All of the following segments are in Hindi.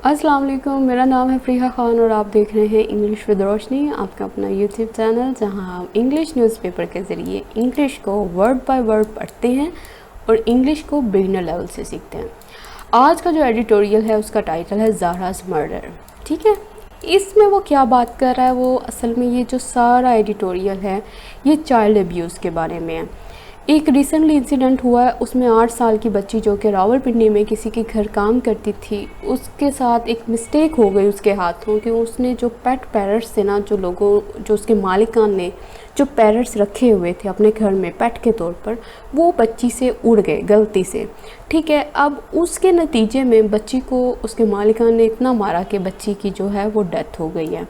अस्सलाम वालेकुम, मेरा नाम है फ़रीहा ख़ान और आप देख रहे हैं इंग्लिश विद रोशनी, आपका अपना यूट्यूब चैनल जहां हम इंग्लिश न्यूज़पेपर के ज़रिए इंग्लिश को वर्ड बाय वर्ड पढ़ते हैं और इंग्लिश को बिगिनर लेवल से सीखते हैं। आज का जो एडिटोरियल है उसका टाइटल है ज़ारा's मर्डर। ठीक है, इसमें वो क्या बात कर रहा है, वो असल में ये जो सारा एडिटोरियल है ये चाइल्ड अब्यूज़ के बारे में है। एक रिसेंटली इंसिडेंट हुआ है, उसमें 8 साल की बच्ची जो कि रावलपिंडी में किसी के घर काम करती थी, उसके साथ एक मिस्टेक हो गई उसके हाथों कि उसने जो पेट पैरट्स थे ना, जो उसके मालिकान ने जो पैरट्स रखे हुए थे अपने घर में पेट के तौर पर, वो बच्ची से उड़ गए गलती से। ठीक है, अब उसके नतीजे में बच्ची को उसके मालिकान ने इतना मारा कि बच्ची की जो है वो डेथ हो गई है।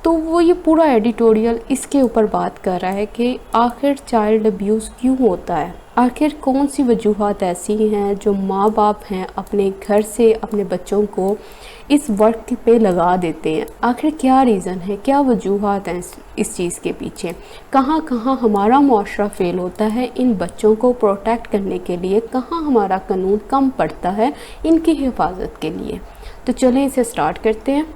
तो वो ये पूरा एडिटोरियल इसके ऊपर बात कर रहा है कि आखिर चाइल्ड अब्यूज़ क्यों होता है, आखिर कौन सी वजूहात ऐसी हैं जो माँ बाप हैं अपने घर से अपने बच्चों को इस वर्क पे लगा देते हैं। आखिर क्या रीज़न है, क्या वजूहात हैं इस चीज़ के पीछे, कहाँ कहाँ हमारा मुआशरा फ़ेल होता है इन बच्चों को प्रोटेक्ट करने के लिए, कहाँ हमारा कानून कम पड़ता है इनकी हिफाजत के लिए। तो चलें इसे स्टार्ट करते हैं।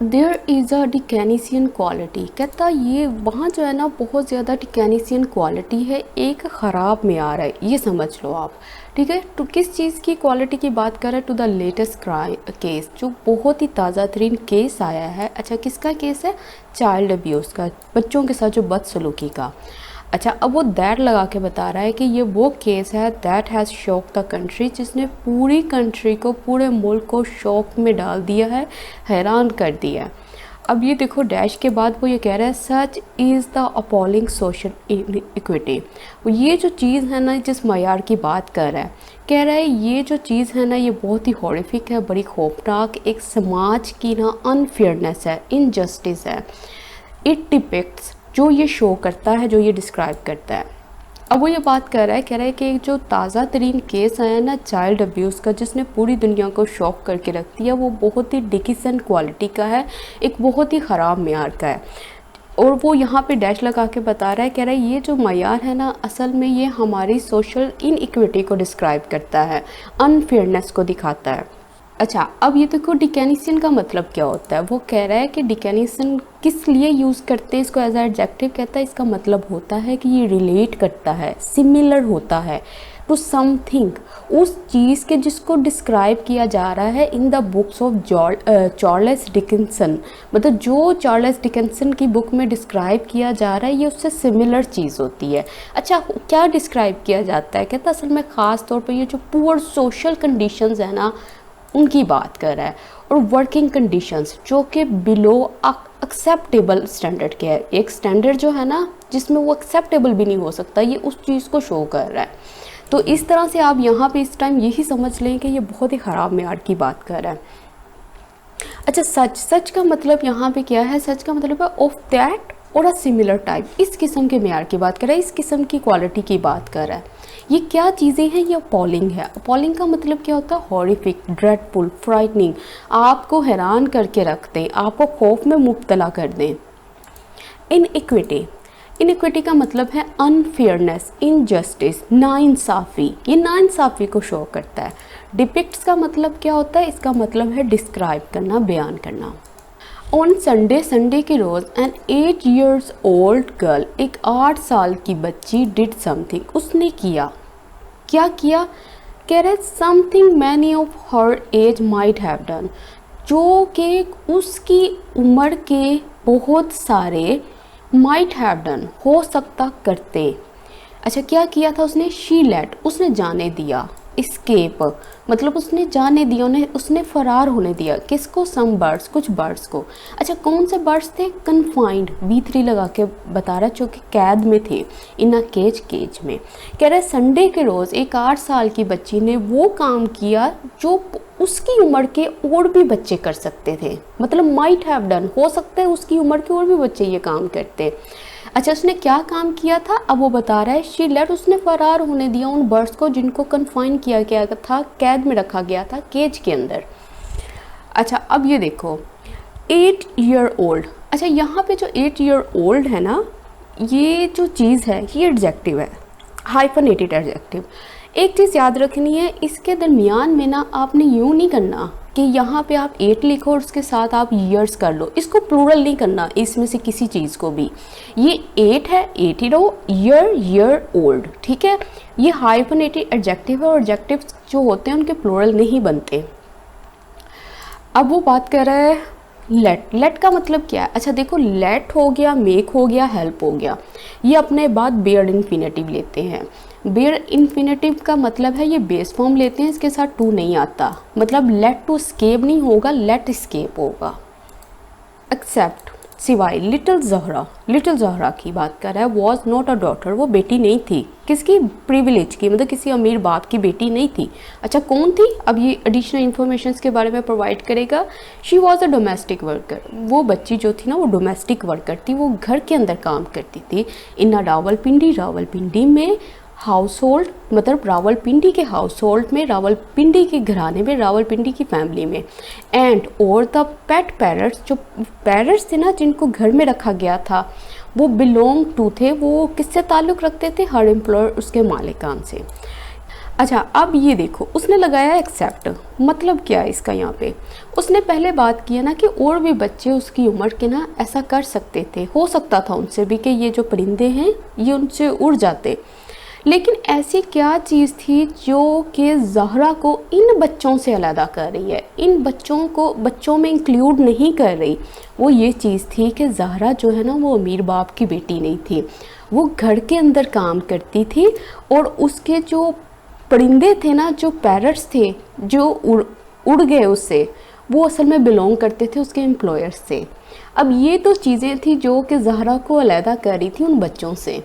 देयर इज़ अ डिकैनिसियन क्वालिटी, कहता ये वहाँ जो है ना बहुत ज़्यादा डिकैनिसियन क्वालिटी है, एक ख़राब मेयार है, ये समझ लो आप। ठीक है, तो किस चीज़ की क्वालिटी की बात कर रहे हैं? टू द लेटेस्ट केस, जो बहुत ही ताज़ा तरीन केस आया है। अच्छा, किसका केस है? चाइल्ड अब्यूज़ का, बच्चों के साथ जो बदसलूकी का। अच्छा, अब वो दैट लगा के बता रहा है कि ये वो केस है that has shock the country, जिसने पूरी कंट्री को, पूरे मुल्क को शॉक में डाल दिया है, हैरान कर दिया है। अब ये देखो डैश के बाद वो ये कह रहा है such is the appalling social equity. ये जो चीज़ है ना, जिस मयार की बात कर रहा है, कह रहा है ये जो चीज़ है ना ये बहुत ही हॉरिफिक है, बड़ी खौफनाक, एक समाज की ना अनफेयरनेस है, इनजस्टिस है। इट डिपिक्ट्स, जो ये शो करता है, जो ये डिस्क्राइब करता है। अब वो ये बात कर रहा है, कह रहा है कि एक जो ताज़ा तरीन केस आया ना चाइल्ड अब्यूज़ का, जिसने पूरी दुनिया को शॉक करके रख दिया, वो बहुत ही डिकिसन क्वालिटी का है, एक बहुत ही ख़राब मेयार का है। और वो यहाँ पे डैश लगा के बता रहा है, कह रहा है ये जो मयार है ना असल में ये हमारी सोशल इनइक्विटी को डिस्क्राइब करता है, अनफेयरनेस को दिखाता है। अच्छा, अब ये देखो डिकैनिसियन का मतलब क्या होता है। वो कह रहा है कि डिकैनिसियन किस लिए यूज़ करते हैं इसको एज एडजेक्टिव, कहता है इसका मतलब होता है कि ये रिलेट करता है, सिमिलर होता है टू समथिंग, उस चीज़ के जिसको डिस्क्राइब किया जा रहा है in the books of Charles Dickinson. मतलब जो चार्ल्स डिकिंसन की बुक में डिस्क्राइब किया जा रहा है ये उससे सिमिलर चीज़ होती है। अच्छा, क्या डिस्क्राइब किया जाता है? कहता असल में ख़ास तौर पर ये जो पुअर सोशल कंडीशंस है ना उनकी बात कर रहा है, और वर्किंग कंडीशंस जो कि बिलो एक्सेप्टेबल स्टैंडर्ड के है। एक स्टैंडर्ड जो है ना जिसमें वो एक्सेप्टेबल भी नहीं हो सकता, ये उस चीज़ को शो कर रहा है। तो इस तरह से आप यहाँ पे इस टाइम यही समझ लें कि ये बहुत ही ख़राब मेयार की बात कर रहा है। अच्छा, सच का मतलब यहाँ पे क्या है? सच का मतलब है ऑफ दैट और अ सिमिलर टाइप, इस किस्म के मेयार की बात कर रहा है, इस किस्म की क्वालिटी की बात कर रहा है। ये क्या चीज़ें हैं? ये अपॉलिंग है। अपॉलिंग का मतलब क्या होता है? हॉरिफिक, ड्रेडफुल, फ्राइटनिंग, आपको हैरान करके रख दें, आपको खौफ में मुब्तला कर दें। इनइक्विटी, इनइक्विटी का मतलब है अनफेयरनेस, इनजस्टिस, नाइंसाफ़ी, ये नाइंसाफ़ी को शो करता है। डिपिक्ट्स का मतलब क्या होता है? इसका मतलब है डिस्क्राइब करना, बयान करना। ऑन संडे, संडे के रोज़ एन 8 years old गर्ल, एक 8 साल की बच्ची डिड समथिंग, उसने किया, क्या किया? कह रहे something many of her age might have done, जो कि उसकी उम्र के बहुत सारे माइट हैव डन, हो सकता करते। अच्छा, क्या किया था उसने? शी लेट, उसने जाने दिया, इस्केप मतलब उसने जाने दिया, उसने फ़रार होने दिया। किसको? सम बर्ड्स, कुछ बर्ड्स को। अच्छा, कौन से बर्ड्स थे? कन्फाइंड, V3 लगा के बता रहा है, जो कि कैद में थे, इन अ केज, केज में। कह रहा है संडे के रोज़ एक 8 साल की बच्ची ने वो काम किया जो उसकी उम्र के और भी बच्चे कर सकते थे। मतलब माइट हैव डन, हो सकता है उसकी उम्र के और भी बच्चे ये काम करते। अच्छा, उसने क्या काम किया था? अब वो बता रहा है शी लेट, उसने फरार होने दिया उन बर्ड्स को जिनको कन्फाइन किया गया था, कैद में रखा गया था, केज के अंदर। अच्छा, अब ये देखो 8 year old। अच्छा, यहाँ पे जो 8 year old है ना, ये जो चीज़ है ये एडजेक्टिव है, हाइफनेटेड एडजेक्टिव। एक चीज़ याद रखनी है, इसके दरमियान में ना आपने यूँ नहीं करना कि यहाँ पे आप 8 लिखो और उसके साथ आप ईयर्स कर लो, इसको प्लूरल नहीं करना इसमें से किसी चीज़ को भी। ये 8 है, 8 ही रहो, ईयर ओल्ड, ठीक है। ये हाइफनेटेड एडजेक्टिव है और एडजेक्टिव जो होते हैं उनके प्लूरल नहीं बनते। अब वो बात कर रहा है लेट का मतलब क्या है। अच्छा देखो, लेट हो गया, मेक हो गया, हेल्प हो गया, ये अपने बाद बेयर इन्फिनेटिव लेते हैं। बेयर इन्फिनेटिव का मतलब है ये बेस फॉर्म लेते हैं, इसके साथ टू नहीं आता, मतलब लेट टू स्केप नहीं होगा, लेट स्केप होगा। एक्सेप्ट सिवाय, लिटिल जहरा की बात कर रहा है। वॉज नॉट अ डॉटर, वो बेटी नहीं थी, किसकी, प्रिविलेज की, मतलब किसी अमीर बाप की बेटी नहीं थी। अच्छा कौन थी, अब ये एडिशनल इन्फॉर्मेशन के बारे में प्रोवाइड करेगा। She was a domestic worker, वो बच्ची जो थी ना वो डोमेस्टिक वर्कर थी, वो घर के अंदर काम करती थी। इन रावलपिंडी में हाउस होल्ड, मतलब रावलपिंडी के हाउस होल्ड में, रावलपिंडी के घराने में, रावलपिंडी की फैमिली में। एंड और द पेट पैरट्स, जो पैरट्स थे ना जिनको घर में रखा गया था, वो बिलोंग टू थे, वो किससे ताल्लुक़ रखते थे, हर एम्प्लॉयर, उसके मालिकान से। अच्छा अब ये देखो, उसने लगाया एक्सेप्ट, मतलब क्या है इसका, यहाँ पे उसने पहले बात की है ना कि और भी बच्चे उसकी उम्र के ना ऐसा कर सकते थे, हो सकता था उनसे भी कि ये जो परिंदे हैं ये उनसे उड़ जाते, लेकिन ऐसी क्या चीज़ थी जो कि ज़हरा को इन बच्चों से अलग कर रही है, इन बच्चों को बच्चों में इंक्लूड नहीं कर रही। वो ये चीज़ थी कि ज़हरा जो है ना वो अमीर बाप की बेटी नहीं थी, वो घर के अंदर काम करती थी और उसके जो परिंदे थे ना, जो पैरट्स थे जो उड़ गए उससे, वो असल में बिलोंग करते थे उसके एम्प्लॉयर्स से। अब ये तो चीज़ें थी जो कि ज़हरा को अलग कर रही थी उन बच्चों से।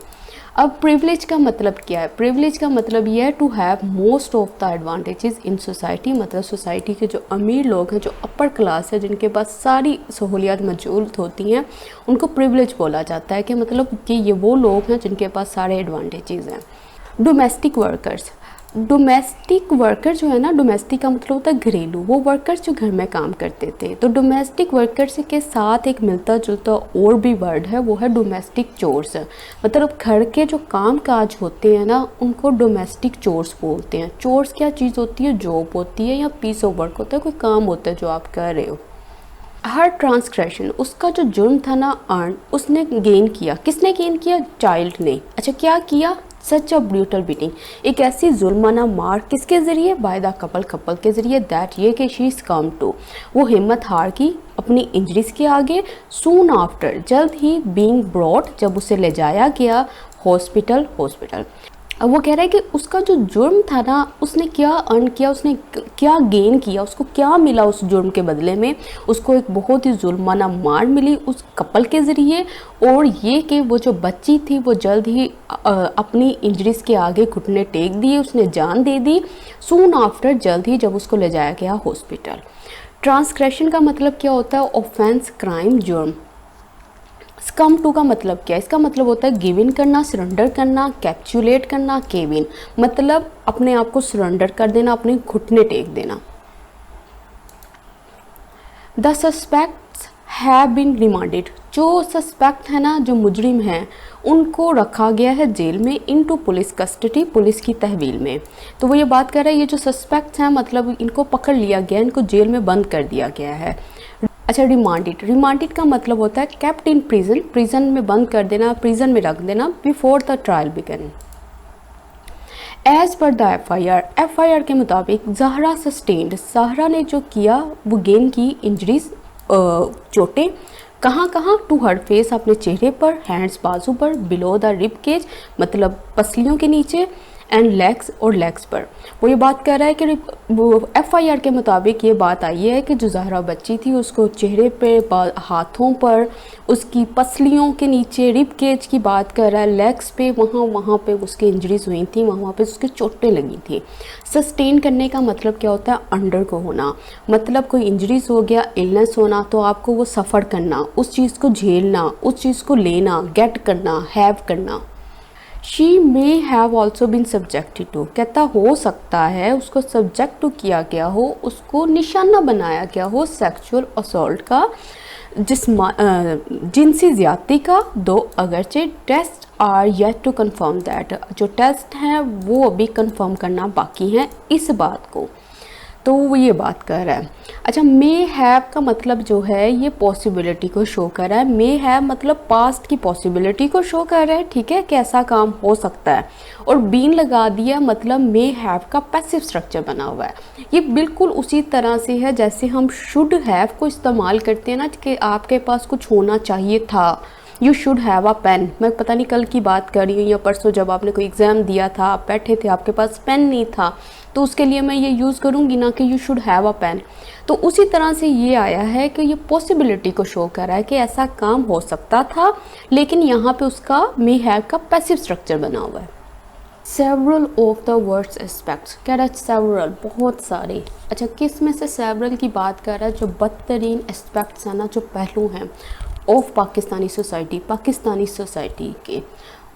अब प्रिविलेज का मतलब क्या है, प्रिविलेज का मतलब ये है to have most of the advantages in society, मतलब सोसाइटी के जो अमीर लोग हैं, जो अपर क्लास है, जिनके पास सारी सहूलियात मौजूद होती हैं, उनको प्रिविलेज बोला जाता है। कि मतलब कि ये वो लोग हैं जिनके पास सारे एडवांटेजेस हैं। डोमेस्टिक वर्कर्स, डोमेस्टिक वर्कर जो है ना, डोमेस्टिक का मतलब होता है घरेलू, वो वर्कर्स जो घर में काम करते थे। तो डोमेस्टिक वर्कर्स के साथ एक मिलता जुलता और भी वर्ड है, वो है डोमेस्टिक चोर्स, मतलब घर के जो काम काज होते हैं ना उनको डोमेस्टिक चोर्स बोलते हैं। चोर्स क्या चीज़ होती है, जॉब होती है या पीस ऑफ वर्क होता है, कोई काम होता है जो आप कर रहे हो। हर ट्रांसग्रेशन, उसका जो जुर्म था ना अर्न, उसने गेन किया, किसने गेन किया, चाइल्ड ने। अच्छा क्या किया, सच अ ब्रूटल बीटिंग, एक ऐसी जुर्माना मार, किसके ज़रिए, बाय द कपल के ज़रिए, दैट ये कि शी इज़ कम टू, वो हिम्मत हार की अपनी इंजरीज के आगे। सून आफ्टर, जल्द ही, बीइंग ब्रॉट, जब उसे ले जाया गया हॉस्पिटल। अब वो कह रहा है कि उसका जो जुर्म था ना, उसने क्या अर्न किया, उसने क्या गेन किया, उसको क्या मिला उस जुर्म के बदले में, उसको एक बहुत ही जुर्माना मार मिली उस कपल के ज़रिए, और ये कि वो जो बच्ची थी वो जल्द ही अपनी इंजरीज के आगे घुटने टेक दिए, उसने जान दे दी। सून आफ्टर, जल्द ही, जब उसको ले जाया गया हॉस्पिटल। ट्रांसग्रेशन का मतलब क्या होता है, ऑफेंस, क्राइम, जुर्म। स्कम टू का मतलब क्या है, इसका मतलब होता है गिव इन करना, सरेंडर करना, कैप्चुलेट करना, केव इन, मतलब अपने आप को सरेंडर कर देना, अपने घुटने टेक देना। The suspects have been remanded, जो सस्पेक्ट है ना, जो मुजरिम हैं, उनको रखा गया है जेल में, इनटू पुलिस कस्टडी, पुलिस की तहवील में। तो वो ये बात कर रहा है ये जो सस्पेक्ट्स हैं मतलब इनको पकड़ लिया गया, इनको जेल में बंद कर दिया गया है। अच्छा रिमांडेड का मतलब होता है केप्ट इन प्रिजन, प्रिजन में बंद कर देना, प्रिजन में रख देना, before the trial began. As per the FIR के मुताबिक ज़हरा सस्टेन्ड, ज़हरा ने जो किया वो गेन की इंजरीज, चोटें, कहाँ टू हर फेस, अपने चेहरे पर, हैंड्स बाजू पर, बिलो द रिब केज मतलब पसलियों के नीचे, एंड लेग्स और लेग्स पर। वो ये बात कर रहा है कि वो एफआईआर के मुताबिक ये बात आई है कि जो ज़हरा बच्ची थी उसको चेहरे पे, हाथों पर, उसकी पसलियों के नीचे, रिब केज की बात कर रहा है, लेग्स पे, वहाँ पे उसकी इंजरीज हुई थी, वहाँ पे उसकी चोटें लगी थी। सस्टेन करने का मतलब क्या होता है, अंडर को होना, मतलब कोई इंजरीज हो गया, इलनेस होना, तो आपको वो सफ़र करना, उस चीज़ को झेलना, उस चीज़ को लेना, गेट करना, हैव करना। She may have also been subjected to, कहता हो सकता है उसको सब्जेक्ट टू किया गया हो, उसको निशाना बनाया गया हो सेक्सुअल असॉल्ट का, जिनसी ज़्यादती का, दो अगरचे test are yet to confirm that, जो टेस्ट हैं वो अभी कंफर्म करना बाकी हैं इस बात को। तो वो ये बात कर रहा है। अच्छा, मे हैव का मतलब जो है ये पॉसिबिलिटी को शो कर रहा है। मे हैव मतलब पास्ट की पॉसिबिलिटी को शो कर रहा है, ठीक है, कि ऐसा काम हो सकता है। और बीन लगा दिया मतलब मे हैव का पैसिव स्ट्रक्चर बना हुआ है। ये बिल्कुल उसी तरह से है जैसे हम शुड हैव को इस्तेमाल करते हैं ना, कि आपके पास कुछ होना चाहिए था। You should have a pen. मैं पता नहीं कल की बात कर रही हूँ या परसों, जब आपने कोई एग्ज़ाम दिया था, आप बैठे थे, आपके पास पेन नहीं था, तो उसके लिए मैं ये यूज़ करूँगी ना कि you should have a pen. तो उसी तरह से ये आया है कि ये पॉसिबिलिटी को शो कर रहा है कि ऐसा काम हो सकता था, लेकिन यहाँ पे उसका मे हैव का पैसिव स्ट्रक्चर बना हुआ है। Several of the words aspects कह रहा है, सेवरल बहुत सारे। अच्छा, किस में से सेवरल की बात कर रहा है? जो बदतरीन एस्पेक्ट्स हैं ना, जो पहलू हैं ऑफ पाकिस्तानी सोसाइटी के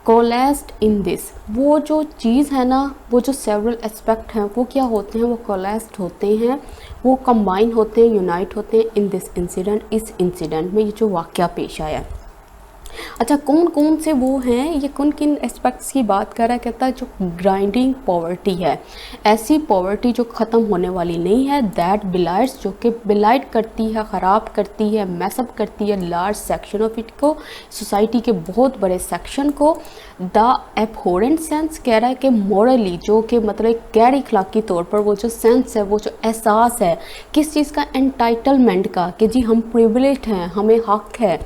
कोलेस्ड इन दिस, वो जो चीज़ है ना, वो जो सेवरल एस्पेक्ट हैं वो क्या होते हैं? वो कोलेस्ड होते हैं, वो कंबाइन होते हैं, यूनाइट होते हैं इन दिस इंसिडेंट, इस इंसिडेंट में ये जो वाक़या पेश आया है। अच्छा, कौन कौन से वो हैं, ये कौन किन एस्पेक्ट्स की बात कर रहा है? कहता है जो ग्राइंडिंग पॉवर्टी है, ऐसी पॉवर्टी जो ख़त्म होने वाली नहीं है, दैट बिलाइट्स, जो कि बिलाइट करती है, ख़राब करती है, मैसअप करती है लार्ज सेक्शन ऑफ इट को, सोसाइटी के बहुत बड़े सेक्शन को। द एबहोरेंट सेंस कह रहा है कि मॉरली, जो कि मतलब गैर इखलाकी तौर पर वो जो सेंस है, वो जो एहसास है किस चीज़ का? एंटाइटलमेंट का, कि जी हम प्रिविलेज्ड हैं, हमें हक है।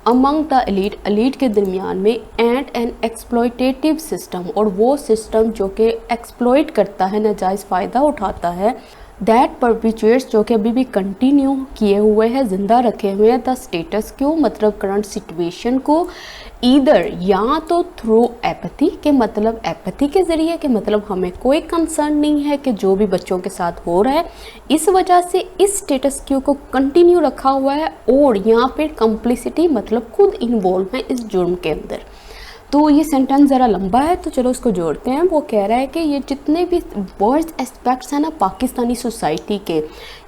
अमंग द एलीट के दरमियान में, एंड एन एक्सप्लॉयटेटिव सिस्टम, और वो सिस्टम जो कि एक्सप्लॉइट करता है, नाजायज़ फ़ायदा उठाता है, दैट परपिचुएट्स, जो कि अभी भी कंटिन्यू किए हुए हैं, ज़िंदा रखे हुए हैं, द स्टेटस क्यों मतलब करंट सिचुएशन को, ईदर या तो थ्रू एपैथी, के मतलब एपैथी के ज़रिए, के मतलब हमें कोई कंसर्न नहीं है कि जो भी बच्चों के साथ हो रहा है, इस वजह से इस स्टेटस क्यू को कंटिन्यू रखा हुआ है, और यहाँ पे कंप्लिसिटी मतलब खुद इन्वॉल्व है इस जुर्म के अंदर। तो ये सेंटेंस ज़रा लंबा है, तो चलो उसको जोड़ते हैं। वो कह रहा है कि ये जितने भी वर्ड्स एस्पेक्ट्स हैं ना पाकिस्तानी सोसाइटी के,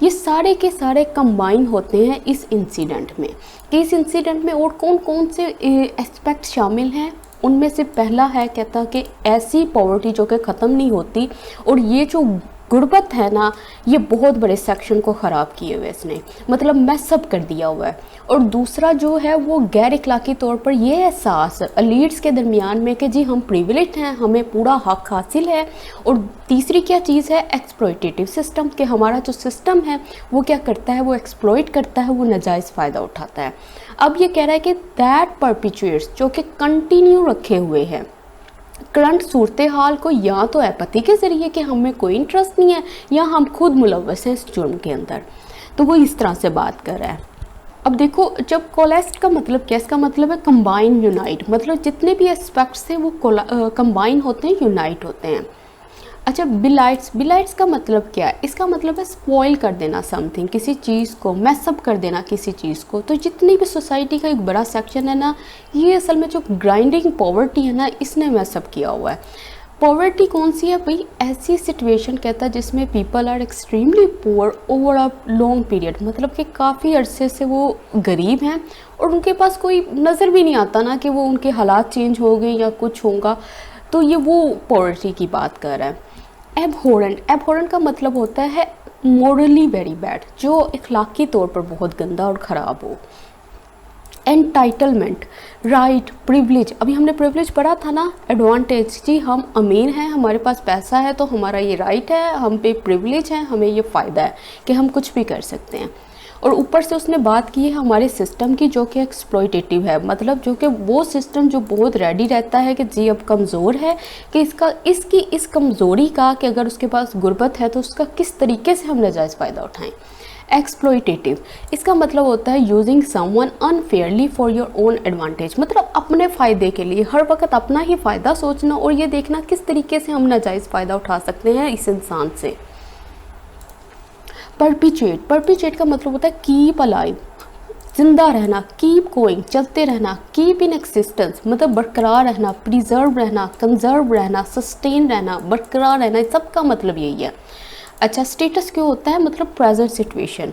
ये सारे के सारे कंबाइन होते हैं इस इंसिडेंट में, कि इस इंसिडेंट में और कौन कौन से एस्पेक्ट शामिल हैं। उनमें से पहला है, कहता कि ऐसी पॉवर्टी जो कि ख़त्म नहीं होती, और ये जो गुर्बत है ना, ये बहुत बड़े सेक्शन को ख़राब किए हुए इसने, मतलब मैसअप कर दिया हुआ है। और दूसरा जो है वो गैर इखलाकी तौर पर ये एहसास एलीट्स के दरमियान में कि जी हम प्रिविलेज्ड हैं, हमें पूरा हक हासिल है। और तीसरी क्या चीज़ है? एक्सप्लॉयटेटिव सिस्टम, कि हमारा जो सिस्टम है वो क्या करता है? वो एक्सप्लॉइट करता है, वो नाजायज़ फ़ायदा उठाता है। अब ये कह रहा है कि दैट परपिचुएट्स, जो कि कंटिन्यू रखे हुए हैं करंट सूरत हाल को, या तो एपैथी के ज़रिए कि हमें कोई इंटरेस्ट नहीं है, या हम खुद मुलव्वस हैं इस जुर्म के अंदर। तो वो इस तरह से बात कर रहा है। अब देखो, जब कोलेस्ट का मतलब क्या? इसका मतलब है कंबाइन, यूनाइट, मतलब जितने भी एस्पेक्ट्स हैं वो कंबाइन होते हैं, यूनाइट होते हैं। अच्छा, बिलाइट्स का मतलब क्या है? इसका मतलब है स्पॉइल कर देना समथिंग, किसी चीज़ को मैसअप कर देना किसी चीज़ को। तो जितनी भी सोसाइटी का एक बड़ा सेक्शन है ना, ये असल में जो ग्राइंडिंग पॉवर्टी है ना, इसने मैसअप किया हुआ है। पॉवर्टी कौन सी है भाई? ऐसी सिचुएशन कहता है जिसमें people are extremely poor over a long period, मतलब कि काफ़ी अरसे से वो गरीब हैं और उनके पास कोई नज़र भी नहीं आता ना कि वो उनके हालात चेंज हो गए या कुछ होगा। तो ये वो पॉवर्टी की बात कर रहा है। एबहोरेंट का मतलब होता है मोरली वेरी बैड, जो इखलाकी तौर पर बहुत गंदा और ख़राब हो। एंटाइटलमेंट, राइट, प्रिविलेज, अभी हमने प्रिविलेज पढ़ा था ना, एडवांटेज, जी हम अमीर हैं, हमारे पास पैसा है तो हमारा ये राइट है, हम पे प्रिविलेज है, हमें ये फ़ायदा है कि हम कुछ भी कर सकते हैं। और ऊपर से उसने बात की है हमारे सिस्टम की, जो कि एक्सप्लॉयटेटिव है, मतलब जो कि वो सिस्टम जो बहुत रेडी रहता है कि जी अब कमज़ोर है, कि इसकी इस कमज़ोरी का, कि अगर उसके पास गुर्बत है तो उसका किस तरीके से हम नाजायज़ फ़ायदा उठाएं। एक्सप्लॉयटेटिव, इसका मतलब होता है using someone unfairly for your own advantage, मतलब अपने फ़ायदे के लिए, हर वक्त अपना ही फ़ायदा सोचना और ये देखना किस तरीके से हम नाजायज़ फ़ायदा उठा सकते हैं इस इंसान से। परपिचुएट का मतलब होता है कीप अलाइव, जिंदा रहना, कीप गोइंग, चलते रहना, कीप इन एक्सिस्टेंस मतलब बरकरार रहना, प्रिजर्व रहना, कंजर्व रहना, सस्टेन रहना, बरकरार रहना, सबका मतलब यही है। अच्छा, स्टेटस क्यों होता है? मतलब प्रेजेंट सिचुएशन।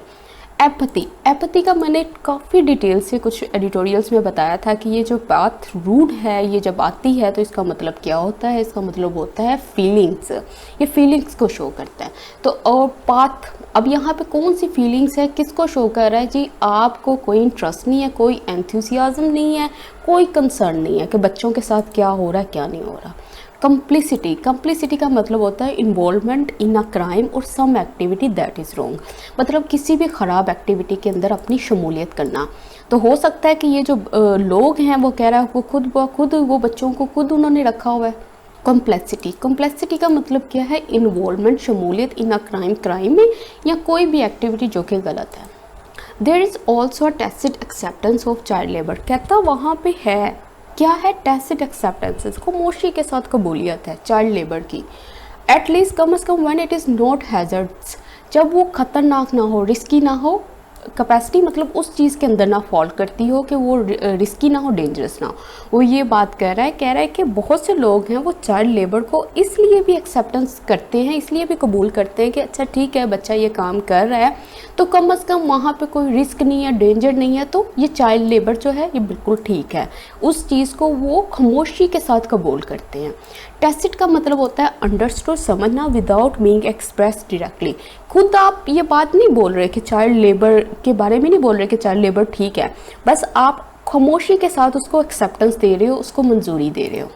एपैथी, एपैथी का मैंने काफ़ी डिटेल से कुछ एडिटोरियल्स में बताया था कि ये जो बात रूड है ये जब आती है तो इसका मतलब क्या होता है, इसका मतलब होता है फीलिंग्स, ये फीलिंग्स को शो करता है। तो और पाथ, अब यहाँ पे कौन सी फीलिंग्स है, किसको शो कर रहा है जी, आपको कोई इंटरेस्ट नहीं है, कोई एंथुसियाज्म नहीं है, कोई कंसर्न नहीं है कि बच्चों के साथ क्या हो रहा है क्या नहीं हो रहा। कंप्लिसिटी, कंप्लिसिटी का मतलब होता है इन्वॉल्वमेंट इन अ क्राइम और some activity that is wrong, मतलब किसी भी ख़राब एक्टिविटी के अंदर अपनी शमूलियत करना। तो हो सकता है कि ये जो लोग हैं वो कह रहा है वो खुद वो बच्चों को खुद उन्होंने रखा हुआ है। कॉम्प्लेक्सिटी, कॉम्प्लेक्सिटी का मतलब क्या है, इन्वॉल्वमेंट, शमूलियत इन अ क्राइम, क्राइम में या कोई भी एक्टिविटी जो कि गलत है। There is also a tacit acceptance of child labour, कहता वहाँ पे है क्या है, टैसिट एक्सेप्टेंसेस, खामोशी के साथ कबूलियत है चाइल्ड लेबर की। एटलीस्ट कम अज़ come when it is not hazards, जब वो ख़तरनाक ना हो, रिस्की ना हो। कैपेसिटी मतलब उस चीज़ के अंदर ना फॉल करती हो कि वो रिस्की ना हो, डेंजरस ना हो। वो ये बात कह रहा है कि बहुत से लोग हैं वो चाइल्ड लेबर को इसलिए भी एक्सेप्टेंस करते हैं, इसलिए भी कबूल करते हैं कि अच्छा ठीक है बच्चा ये काम कर रहा है तो कम अज़ कम वहाँ पे कोई रिस्क नहीं है, डेंजर नहीं है, तो ये चाइल्ड लेबर जो है ये बिल्कुल ठीक है। उस चीज़ को वो खामोशी के साथ कबूल करते हैं। टैसिट का मतलब होता है अंडरस्टूड, समझना, विदाउट बीइंग एक्सप्रेस डायरेक्टली। खुद आप ये बात नहीं बोल रहे कि चाइल्ड लेबर के बारे में नहीं बोल रहे कि चाइल्ड लेबर ठीक है, बस आप खामोशी के साथ उसको एक्सेप्टेंस दे रहे हो, उसको मंजूरी दे रहे हो।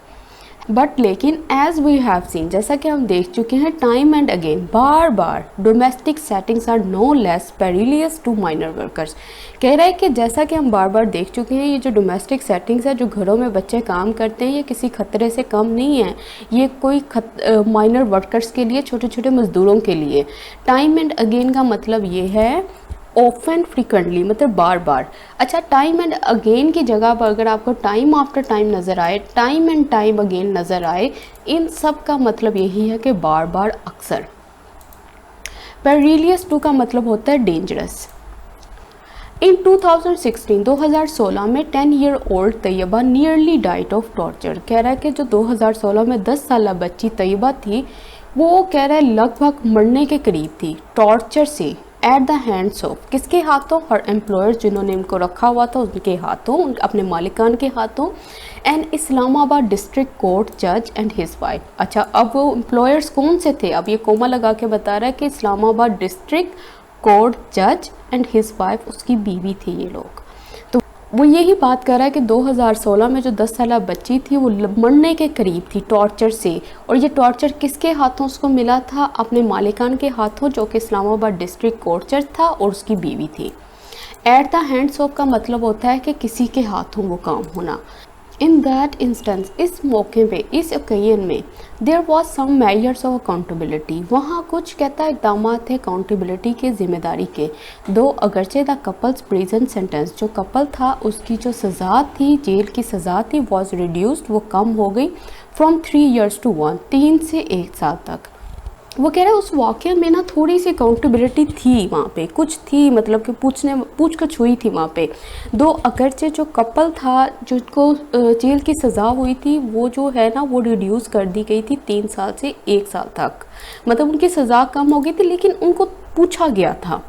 बट लेकिन एज वी हैव सीन, जैसा कि हम देख चुके हैं टाइम एंड अगेन, बार बार, domestic settings are no less perilous to minor workers. कह रहा है कि जैसा कि हम बार बार देख चुके हैं ये जो डोमेस्टिक सेटिंग्स है, जो घरों में बच्चे काम करते हैं, ये किसी खतरे से कम नहीं है। ये कोई माइनर वर्कर्स के लिए, छोटे छोटे मजदूरों के लिए। टाइम एंड अगेन का मतलब ये है ऑफन, फ्रिक्वेंटली, मतलब बार बार। अच्छा, टाइम एंड अगेन की जगह पर अगर आपको टाइम आफ्टर टाइम नज़र आए, टाइम एंड टाइम अगेन नज़र आए, इन सब का मतलब यही है कि बार बार, अक्सर। पेरिलियस टू का मतलब होता है डेंजरस। इन 2016 में 10 year old Tayyaba nearly died of torture. कह रहा है कि जो 2016 में 10 साल बच्ची तैयबा थी वो कह रहा है लगभग मरने के करीब थी, टॉर्चर से, एट द हैंड्स ऑफ, किसके हाथों, हर एम्प्लॉयर्स, जिन्होंने इनको रखा हुआ था उनके हाथों, अपने मालिकान के हाथों, एंड इस्लामाबाद डिस्ट्रिक्ट कोर्ट जज एंड हिज वाइफ। अच्छा, अब वो एम्प्लॉयर्स कौन से थे, अब ये कोमा लगा के बता रहा है कि इस्लामाबाद डिस्ट्रिक्ट कोर्ट जज एंड हिज वाइफ, उसकी बीवी थी ये लोग। तो वो यही बात कर रहा है कि 2016 में जो 10 साल बच्ची थी वो मरने के करीब थी टॉर्चर से, और ये टॉर्चर किसके हाथों उसको मिला था, अपने मालिकान के हाथों, जो कि इस्लामाबाद डिस्ट्रिक्ट कोर्ट जज था और उसकी बीवी थी। एट द हैंड्स ऑफ का मतलब होता है कि किसी के हाथों वो काम होना। इन दैट इंस्टेंस, इस मौके पे, इस ओकेजन में, there was some measures of accountability, वहाँ कुछ कहता है इक़दाम थे अकाउंटेबिलिटी के, जिम्मेदारी के। दो अगरचे द कपल्स प्रिजन सेंटेंस, जो कपल था उसकी जो सज़ा थी, जेल की सज़ा थी, वॉज रिड्यूस्ड, वो कम हो गई, फ्रॉम 3 years to 1, 3 से 1 साल तक। वो कह रहा है उस वाक़े में ना थोड़ी सी अकाउंटेबिलिटी थी, वहाँ पे कुछ थी, मतलब कि पूछ कछ हुई थी वहाँ पे। दो अगरचे जो कपल था जिसको जेल की सज़ा हुई थी वो जो है ना वो रिड्यूस कर दी गई थी 3 साल से 1 साल तक, मतलब उनकी सज़ा कम हो गई थी, लेकिन उनको पूछा गया था।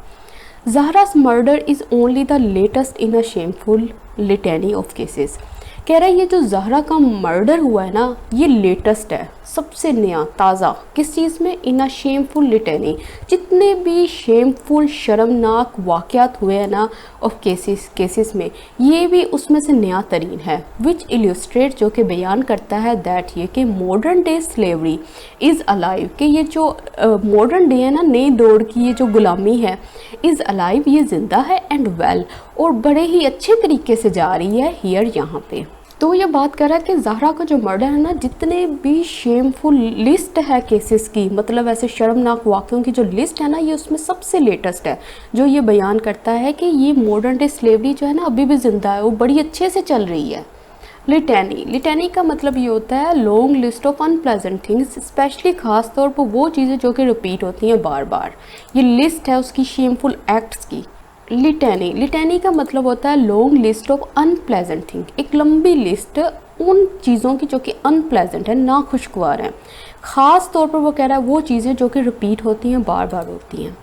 Zahra's murder is only the latest in a shameful litany of cases. कह रहा है ये जो ज़हरा का मर्डर हुआ है ना ये लेटेस्ट है, सबसे नया, ताज़ा, किस चीज़ में, इन अ शेमफुल लिटेनी, जितने भी शेमफुल, शर्मनाक वाक़यात हुए हैं ना ऑफ केसेस में, ये भी उसमें से नया तरीन है। विच इल्यूस्ट्रेट, जो कि बयान करता है दैट, ये कि modern day slavery is alive, कि ये जो मॉडर्न डे है ना, नई दौर की ये जो गुलामी है, इज़ अलाइव, ये ज़िंदा है, एंड वेल, और बड़े ही अच्छे तरीके से जा रही है हियर, यहाँ पे। तो ये बात कर रहा है कि ज़हरा का जो मर्डर है ना, जितने भी शेमफुल लिस्ट है केसेस की, मतलब ऐसे शर्मनाक वाक़यों की जो लिस्ट है ना, ये उसमें सबसे लेटेस्ट है, जो ये बयान करता है कि ये मॉडर्न डे स्लेवरी जो है ना अभी भी ज़िंदा है, वो बड़ी अच्छे से चल रही है। लिटेनी, लिटेनी का मतलब ये होता है long list of unpleasant things, specially ख़ास तौर पर वो चीज़ें जो कि रिपीट होती हैं बार बार। ये लिस्ट है उसकी शेमफुल एक्ट्स की। लिटेनी, लिटेनी का मतलब होता है long list of unpleasant thing, एक लंबी लिस्ट उन चीज़ों की जो कि अनप्लेजेंट है, नाखुशगवार हैं। ख़ास तौर पर वो कह रहा है वो चीज़ें जो कि रिपीट होती हैं, बार बार होती हैं।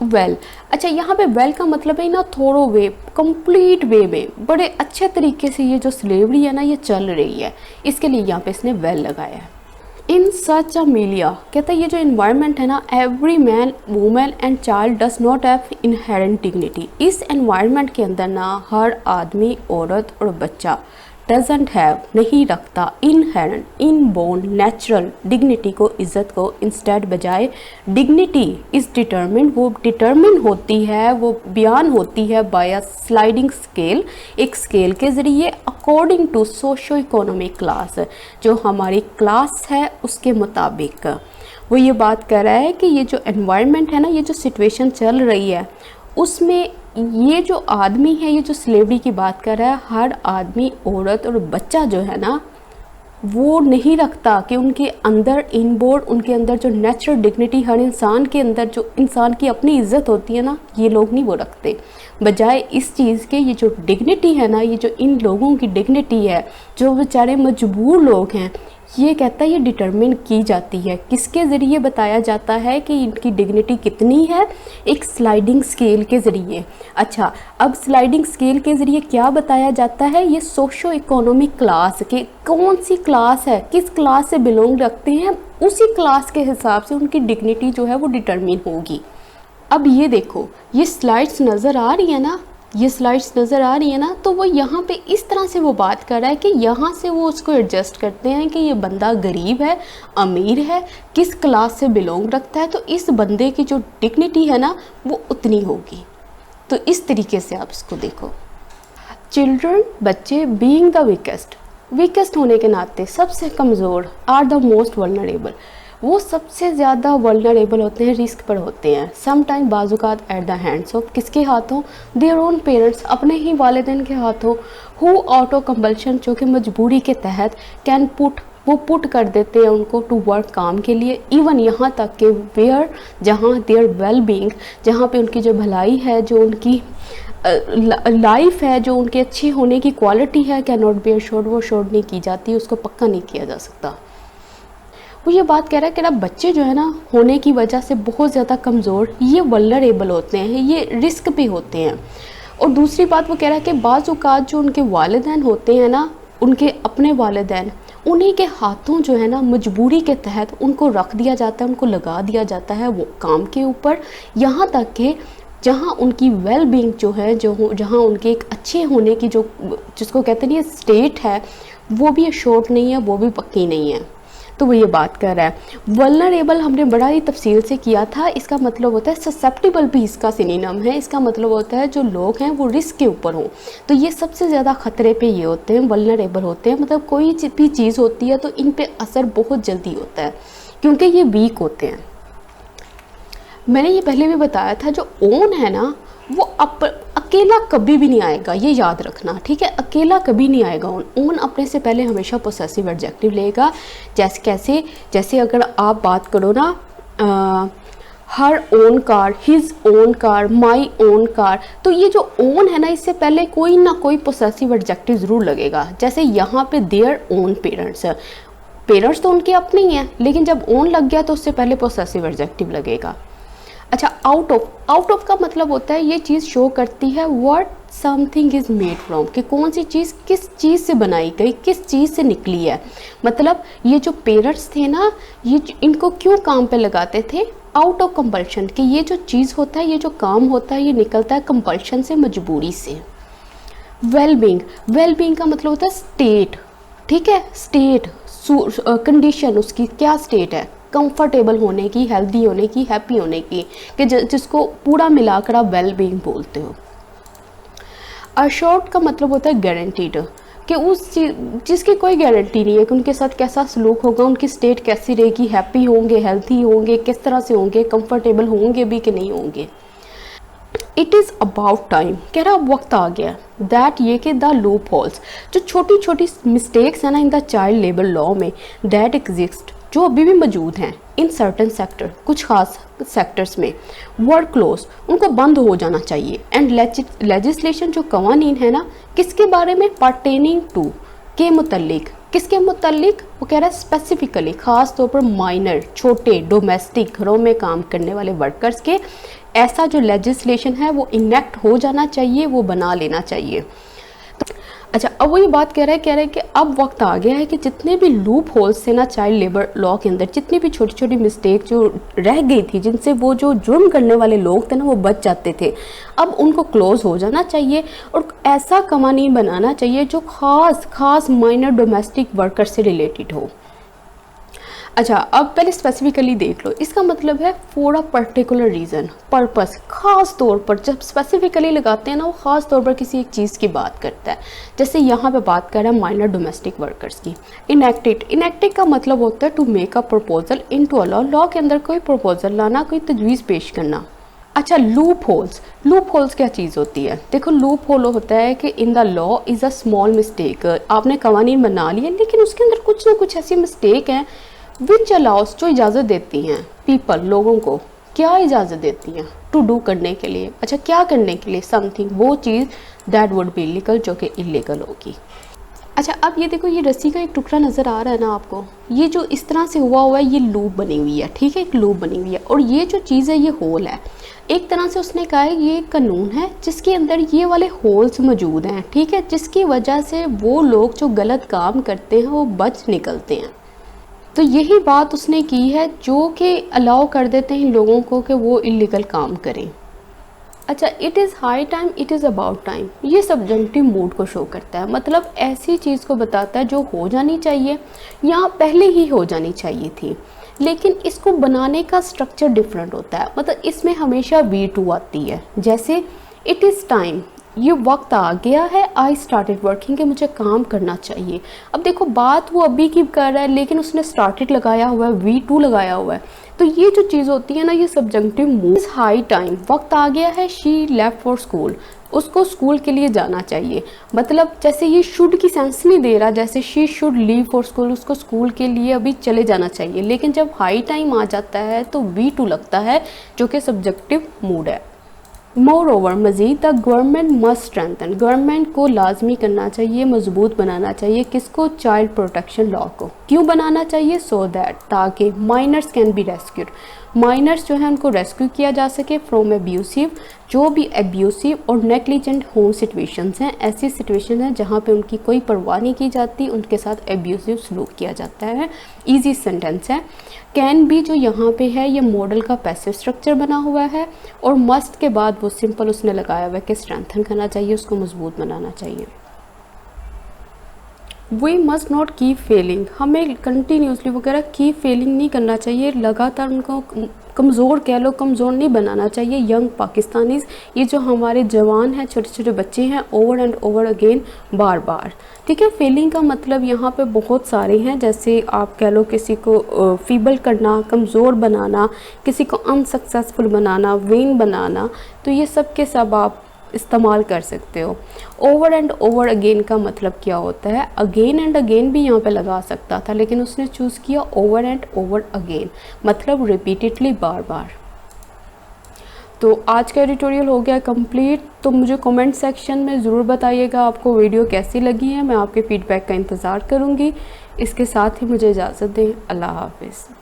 वेल अच्छा, यहाँ पे वेल का मतलब है ना थोड़ो वे, कंप्लीट वे में बड़े अच्छे तरीके से ये जो स्लेवरी है ना ये चल रही है, इसके लिए यहाँ पे इसने वेल लगाया है। इन सच अ मीडिया, कहता है ये जो इन्वायरमेंट है ना, every man women and child does not have inherent dignity. इस एनवायरनमेंट के अंदर ना हर आदमी, औरत और बच्चा डजेंट हैव, नहीं रखता, इनहेरेंट, इनबोर्न, नेचुरल डिग्निटी को, इज्जत को। इंस्टेड बजाय डिग्निटी इज डिटर्मिन, वो डिटर्मिन होती है, वो बयान होती है बाय अ स्लाइडिंग स्केल, एक स्केल के ज़रिए, according to socio economic class, जो हमारी क्लास है उसके मुताबिक। वो ये बात कर रहा है कि ये जो एनवायरनमेंट है ना, ये जो सिचुएशन चल रही है उसमें ये जो आदमी है, ये जो स्लेवरी की बात कर रहा है, हर आदमी, औरत और बच्चा जो है ना वो नहीं रखता कि उनके अंदर इनबोर्ड, उनके अंदर जो नेचुरल डिग्निटी, हर इंसान के अंदर जो इंसान की अपनी इज्जत होती है ना, ये लोग नहीं वो रखते। बजाय इस चीज़ के ये जो डिग्निटी है ना, ये जो इन लोगों की डिग्निटी है, जो बेचारे मजबूर लोग हैं, ये कहता है ये डिटरमिन की जाती है, किसके ज़रिए बताया जाता है कि इनकी डिग्निटी कितनी है, एक स्लाइडिंग स्केल के ज़रिए। अच्छा, अब स्लाइडिंग स्केल के ज़रिए क्या बताया जाता है, ये सोशो इकोनॉमिक क्लास के, कौन सी क्लास है, किस क्लास से बिलोंग रखते हैं, उसी क्लास के हिसाब से उनकी डिग्निटी जो है वो डिटरमिन होगी। अब ये देखो, ये स्लाइड्स नज़र आ रही है ना, ये स्लाइड्स नज़र आ रही है ना, तो वो यहाँ पे इस तरह से वो बात कर रहा है कि यहाँ से वो उसको एडजस्ट करते हैं कि ये बंदा गरीब है, अमीर है, किस क्लास से बिलोंग रखता है, तो इस बंदे की जो डिग्निटी है ना वो उतनी होगी। तो इस तरीके से आप इसको देखो। चिल्ड्रन, बच्चे, बीइंग द वीकेस्ट होने के नाते सबसे कमज़ोर, आर द मोस्ट वल्नरेबल, वो सबसे ज़्यादा वल्नरेबल होते हैं, रिस्क पर होते हैं। सम टाइम बाजुकात एट द हैंड्स ऑफ, किसके हाथों, देयर ओन पेरेंट्स, अपने ही वालिदैन के हाथों। हु ऑटो कंपल्शन, जो कि मजबूरी के तहत, कैन पुट, वो पुट कर देते हैं उनको टू वर्क, काम के लिए। इवन यहाँ तक कि वेयर, जहाँ देयर वेल बीइंग, जहाँ पे उनकी जो भलाई है, जो उनकी लाइफ है, जो उनके अच्छी होने की क्वालिटी है, कैन नॉट बी एश्योर्ड, वो एश्योर्ड नहीं की जाती, उसको पक्का नहीं किया जा सकता। वो ये बात कह रहा है कि ना बच्चे जो है ना होने की वजह से बहुत ज़्यादा कमज़ोर, ये वल्नरेबल होते हैं, ये रिस्क पे होते हैं। और दूसरी बात वो कह रहा है कि बाज़ औक़ात जो उनके वालिदैन होते हैं ना, उनके अपने वालिदैन, उन्हीं के हाथों जो है ना मजबूरी के तहत उनको रख दिया जाता है, उनको लगा दिया जाता है वो काम के ऊपर। यहाँ तक कि जहाँ उनकी वेल बीइंग जो है, जो जहाँ उनके एक अच्छे होने की जो, जिसको कहते हैं स्टेट है, वो भी एश्योर्ड नहीं है, वो भी पक्की नहीं है। तो वो ये बात कर रहा है। वल्नरेबल हमने बड़ा ही तफसील से किया था, इसका मतलब होता है ससेप्टिबल भी इसका सिनोनिम है, इसका मतलब होता है जो लोग हैं वो रिस्क के ऊपर हों। तो ये सबसे ज़्यादा ख़तरे पे ये होते हैं, वल्नरेबल होते हैं, मतलब कोई भी चीज़ होती है तो इन पे असर बहुत जल्दी होता है क्योंकि ये वीक होते हैं। मैंने ये पहले भी बताया था, जो ओन है ना वो अकेला कभी भी नहीं आएगा, ये याद रखना, ठीक है, अकेला कभी नहीं आएगा। ओन अपने से पहले हमेशा पोसेसिव एडजेक्टिव लेगा। जैसे अगर आप बात करो ना, her own car, his own car, my own car, तो ये जो ओन है ना इससे पहले कोई ना कोई पोसेसिव एडजेक्टिव ज़रूर लगेगा। जैसे यहाँ पे देयर ओन पेरेंट्स, पेरेंट्स तो उनके अपने ही हैं, लेकिन जब ओन लग गया तो उससे पहले पोसेसिव एडजेक्टिव लगेगा। अच्छा, आउट ऑफ का मतलब होता है ये चीज़ शो करती है what something is made from, कि कौन सी चीज़ किस चीज़ से बनाई गई, किस चीज़ से निकली है। मतलब ये जो पेरेंट्स थे ना, ये इनको क्यों काम पे लगाते थे, आउट ऑफ कंपल्शन, कि ये जो चीज़ होता है, ये जो काम होता है, ये निकलता है कंपल्शन से, मजबूरी से। वेल बीइंग का मतलब होता है स्टेट, ठीक है, स्टेट, कंडीशन, उसकी क्या स्टेट है, कंफर्टेबल होने की, हेल्दी होने की, हैप्पी होने की, कि जिसको पूरा मिलाकर आप वेल बीइंग बोलते हो। अश्योर्ड का मतलब होता है गारंटीड, कि उस जिसकी कोई गारंटी नहीं है कि उनके साथ कैसा सलूक होगा, उनकी स्टेट कैसी रहेगी, हैप्पी होंगे, हेल्थी होंगे, किस तरह से होंगे, कंफर्टेबल होंगे भी कि नहीं होंगे। इट इज़ अबाउट टाइम, कह रहा अब वक्त आ गया, दैट ये कि द लूप होल्स, जो छोटी छोटी मिस्टेक्स है ना in the child labour law में, दैट एग्जिस्ट, जो अभी भी मौजूद हैं इन सर्टन सेक्टर, कुछ खास सेक्टर्स में, वर्ड क्लोज, उनको बंद हो जाना चाहिए। एंड लेजिस्लेशन, जो कवानीन है ना, किसके बारे में, पर्टेनिंग टू, के मुतल्लिक, किसके मुतल्लिक, वो कह रहा है स्पेसिफिकली, ख़ास तौर पर माइनर, छोटे, डोमेस्टिक, घरों में काम करने वाले वर्कर्स के, ऐसा जो लेजिस्लेशन है वो इनेक्ट हो जाना चाहिए, वो बना लेना चाहिए। अच्छा, अब वो ये बात कह रहा है कि अब वक्त आ गया है कि जितने भी लूप होल्स थे ना चाइल्ड लेबर लॉ के अंदर, जितनी भी छोटी छोटी मिस्टेक जो रह गई थी, जिनसे वो जो जुर्म करने वाले लोग थे ना वो बच जाते थे, अब उनको क्लोज हो जाना चाहिए और ऐसा कवानीन बनाना चाहिए जो खास माइनर डोमेस्टिक वर्कर से रिलेटेड हो। अच्छा, अब पहले स्पेसिफिकली देख लो, इसका मतलब है for a particular reason, purpose, खास तौर पर। जब स्पेसिफिकली लगाते हैं ना वो खास तौर पर किसी एक चीज़ की बात करता है। जैसे यहाँ पे बात कर रहा है माइनर डोमेस्टिक वर्कर्स की। इनेक्टेड का मतलब होता है to make a proposal into a law, law के अंदर कोई प्रपोजल लाना, कोई तजवीज़ पेश करना। अच्छा, लूप होल्स क्या चीज़ होती है? देखो, लूप होल होता है कि in the law is a small mistake, आपने कवानीन बना लिया लेकिन उसके अंदर कुछ ना कुछ ऐसी मिस्टेक हैं विच अलाउस, जो इजाज़त देती हैं पीपल, लोगों को क्या इजाज़त देती हैं? टू डू, करने के लिए। अच्छा, क्या करने के लिए? समथिंग, वो चीज़ दैट वुड बी इलीगल, जो कि इलीगल होगी। अच्छा, अब ये देखो, ये रस्सी का एक टुकड़ा नज़र आ रहा है ना आपको, ये जो इस तरह से हुआ है ये लूप बनी हुई है, ठीक है, एक लूप बनी हुई है और ये जो चीज़ है ये होल है। एक तरह से उसने कहा है ये कानून है जिसके अंदर ये वाले होल्स मौजूद हैं, ठीक है, जिसकी वजह से वो लोग जो गलत काम करते हैं वो बच निकलते हैं। तो यही बात उसने की है जो कि अलाउ कर देते हैं लोगों को कि वो इलीगल काम करें। अच्छा, it is high time, it is about time, ये सब्जेक्टिव मूड को शो करता है, मतलब ऐसी चीज़ को बताता है जो हो जानी चाहिए या पहले ही हो जानी चाहिए थी, लेकिन इसको बनाने का स्ट्रक्चर डिफरेंट होता है। मतलब इसमें हमेशा V2 आती है। जैसे इट इज़ टाइम, ये वक्त आ गया है, आई स्टार्टेड वर्किंग, कि मुझे काम करना चाहिए। अब देखो, बात वो अभी की कर रहा है लेकिन उसने स्टार्टेड लगाया हुआ है, V2 लगाया हुआ है, तो ये जो चीज़ होती है ना ये सब्जेक्टिव मूड। हाई टाइम, वक्त आ गया है, शी लेफ्ट फॉर स्कूल, उसको स्कूल के लिए जाना चाहिए। मतलब जैसे ये शुड की सेंस नहीं दे रहा, जैसे she should leave for school, उसको स्कूल के लिए अभी चले जाना चाहिए, लेकिन जब हाई टाइम आ जाता है तो V2 लगता है जो कि सब्जेक्टिव मूड है। मोर ओवर, मज़ीद, the government must strengthen, government को लाजमी करना चाहिए, मजबूत बनाना चाहिए, किसको? चाइल्ड प्रोटेक्शन लॉ को। क्यों बनाना चाहिए? सो दैट, ताकि minors can be rescued, minors जो है उनको रेस्क्यू किया जा सके फ्रॉम एब्यूसिव, जो भी एब्यूसिव और नेग्लिजेंट होम सिचुएशंस हैं, ऐसी सिचुएशन है जहाँ पे उनकी कोई परवाह नहीं की जाती, उनके साथ एब्यूसिव सलूक किया जाता है। इजी सेंटेंस है। कैन बी जो यहाँ पे है ये मॉडल का पैसिव स्ट्रक्चर बना हुआ है और मस्ट के बाद वो सिंपल उसने लगाया हुआ है कि स्ट्रेंथन करना चाहिए, उसको मजबूत बनाना चाहिए। We must not keep failing, हमें कंटिन्यूसली वगैरह कीप फेलिंग नहीं करना चाहिए, लगातार उनको कमज़ोर कह लो, कमज़ोर नहीं बनाना चाहिए। यंग पाकिस्तानीज़, ये जो हमारे जवान हैं, छोटे छोटे बच्चे हैं, ओवर एंड ओवर अगेन, बार बार, ठीक है। फेलिंग का मतलब यहाँ पे बहुत सारे हैं, जैसे आप कह लो किसी को फीबल करना, कमज़ोर बनाना, किसी को अनसक्सेसफुल बनाना, वेन बनाना, तो ये सब के सब आप इस्तेमाल कर सकते हो। ओवर एंड ओवर अगेन का मतलब क्या होता है? अगेन एंड अगेन भी यहाँ पे लगा सकता था, लेकिन उसने चूज़ किया ओवर एंड ओवर अगेन, मतलब रिपीटेडली, बार बार। तो आज का एडिटोरियल हो गया कंप्लीट। तो मुझे कमेंट सेक्शन में ज़रूर बताइएगा आपको वीडियो कैसी लगी है, मैं आपके फीडबैक का इंतज़ार करूँगी। इसके साथ ही मुझे इजाज़त दें, अल्लाह हाफिज़।